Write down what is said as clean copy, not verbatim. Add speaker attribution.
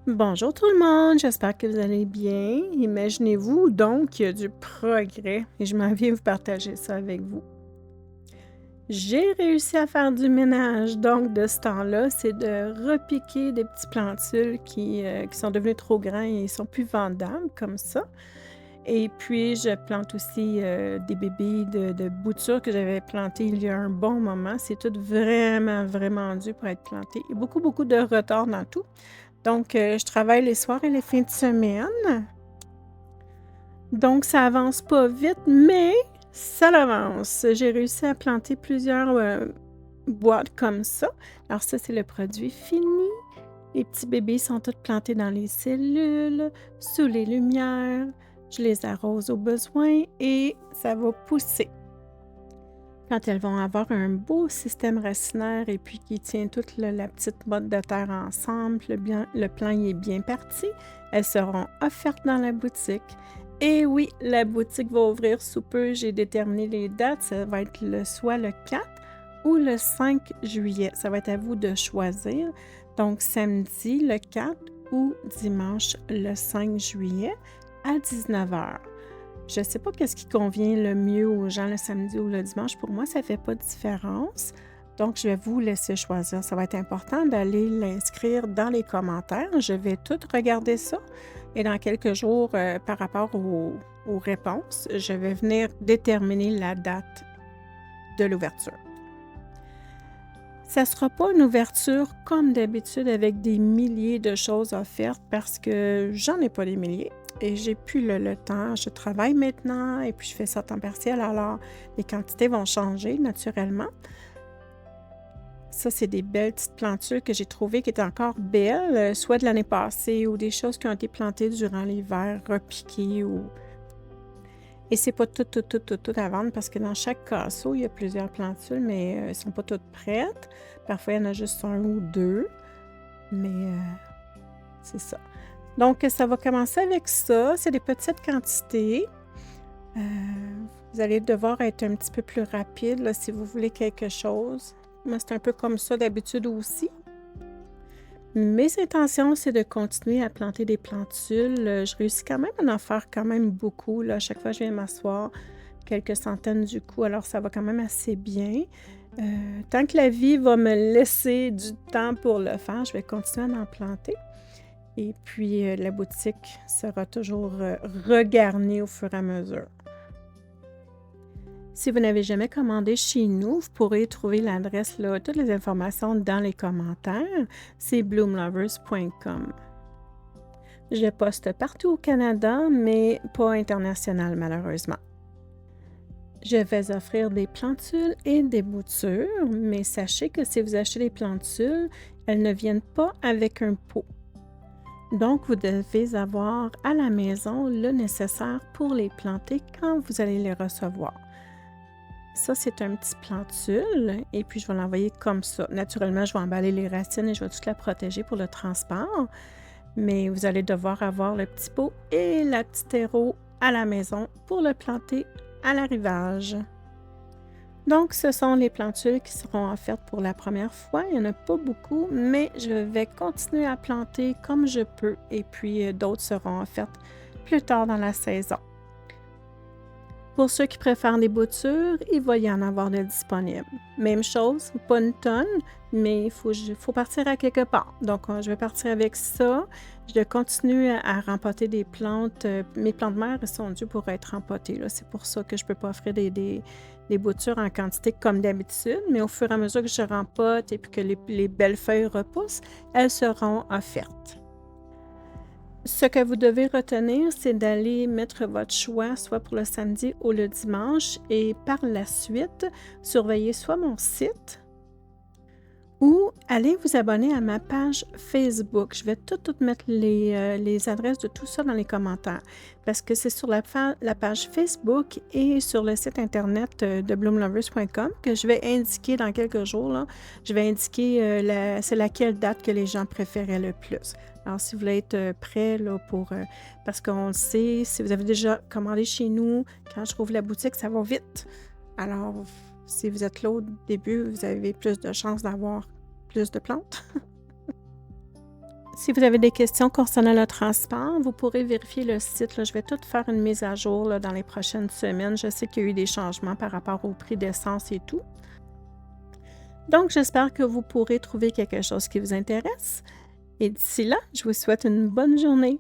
Speaker 1: Bonjour tout le monde, j'espère que vous allez bien. Imaginez-vous donc qu'il y a du progrès et je m'en viens vous partager ça avec vous. J'ai réussi à faire du ménage, donc de ce temps-là, c'est de repiquer des petits plantules qui sont devenus trop grands et sont plus vendables comme ça. Et puis, je plante aussi des bébés de boutures que j'avais plantés il y a un bon moment. C'est tout vraiment, vraiment dû pour être planté. Il y a beaucoup, beaucoup de retard dans tout. Donc, je travaille les soirs et les fins de semaine. Donc, ça avance pas vite, mais ça avance. J'ai réussi à planter plusieurs boîtes comme ça. Alors, ça, c'est le produit fini. Les petits bébés sont tous plantés dans les cellules, sous les lumières. Je les arrose au besoin et ça va pousser. Quand elles vont avoir un beau système racinaire et puis qui tient toute la petite botte de terre ensemble, le plan y est bien parti, elles seront offertes dans la boutique. Et oui, la boutique va ouvrir sous peu. J'ai déterminé les dates. Ça va être soit le 4 ou le 5 juillet. Ça va être à vous de choisir. Donc, samedi le 4 ou dimanche le 5 juillet à 19h. Je ne sais pas qu'est-ce qui convient le mieux aux gens le samedi ou le dimanche. Pour moi, ça ne fait pas de différence. Donc, je vais vous laisser choisir. Ça va être important d'aller l'inscrire dans les commentaires. Je vais tout regarder ça. Et dans quelques jours, par rapport aux réponses, je vais venir déterminer la date de l'ouverture. Ça ne sera pas une ouverture comme d'habitude avec des milliers de choses offertes parce que j'en ai pas des milliers. Et j'ai plus le temps. Je travaille maintenant et puis je fais ça à temps partiel, alors les quantités vont changer naturellement. Ça, c'est des belles petites plantules que j'ai trouvées qui étaient encore belles, soit de l'année passée ou des choses qui ont été plantées durant l'hiver, repiquées ou... Et c'est pas tout à vendre parce que dans chaque casseau, il y a plusieurs plantules, mais elles sont pas toutes prêtes. Parfois, il y en a juste un ou deux, mais c'est ça. Donc, ça va commencer avec ça. C'est des petites quantités. Vous allez devoir être un petit peu plus rapide là, si vous voulez quelque chose. Moi, c'est un peu comme ça d'habitude aussi. Mes intentions, c'est de continuer à planter des plantules. Je réussis quand même à en faire quand même beaucoup. Là. À chaque fois, je viens m'asseoir quelques centaines du coup. Alors, ça va quand même assez bien. Tant que la vie va me laisser du temps pour le faire, je vais continuer à en planter. Et puis, la boutique sera toujours regarnie au fur et à mesure. Si vous n'avez jamais commandé chez nous, vous pourrez trouver l'adresse, là, toutes les informations dans les commentaires. C'est bloomlovers.com. Je poste partout au Canada, mais pas international malheureusement. Je vais offrir des plantules et des boutures, mais sachez que si vous achetez des plantules, elles ne viennent pas avec un pot. Donc, vous devez avoir à la maison le nécessaire pour les planter quand vous allez les recevoir. Ça, c'est un petit plantule et puis je vais l'envoyer comme ça. Naturellement, je vais emballer les racines et je vais toute la protéger pour le transport. Mais vous allez devoir avoir le petit pot et la petite terreau à la maison pour le planter à l'arrivage. Donc, ce sont les plantules qui seront offertes pour la première fois. Il n'y en a pas beaucoup, mais je vais continuer à planter comme je peux. Et puis, d'autres seront offertes plus tard dans la saison. Pour ceux qui préfèrent des boutures, il va y en avoir de disponibles. Même chose, pas une tonne, mais il faut partir à quelque part. Donc, je vais partir avec ça. Je vais continuer à rempoter des plantes. Mes plantes mères sont dues pour être rempotées. Là. C'est pour ça que je ne peux pas offrir des boutures en quantité comme d'habitude, mais au fur et à mesure que je rempote et puis que les belles feuilles repoussent, elles seront offertes. Ce que vous devez retenir, c'est d'aller mettre votre choix soit pour le samedi ou le dimanche et par la suite, surveiller soit mon site ou allez vous abonner à ma page Facebook. Je vais tout mettre les adresses de tout ça dans les commentaires parce que c'est sur la page Facebook et sur le site internet de bloomlovers.com que je vais indiquer dans quelques jours. Là, je vais indiquer c'est laquelle date que les gens préféraient le plus. Alors, si vous voulez être prêt là, parce qu'on le sait, si vous avez déjà commandé chez nous, quand je trouve la boutique, ça va vite. Alors, si vous êtes là au début, vous avez plus de chances d'avoir plus de plantes. Si vous avez des questions concernant le transport, vous pourrez vérifier le site, là. Je vais tout faire une mise à jour là, dans les prochaines semaines. Je sais qu'il y a eu des changements par rapport au prix d'essence et tout. Donc, j'espère que vous pourrez trouver quelque chose qui vous intéresse. Et d'ici là, je vous souhaite une bonne journée.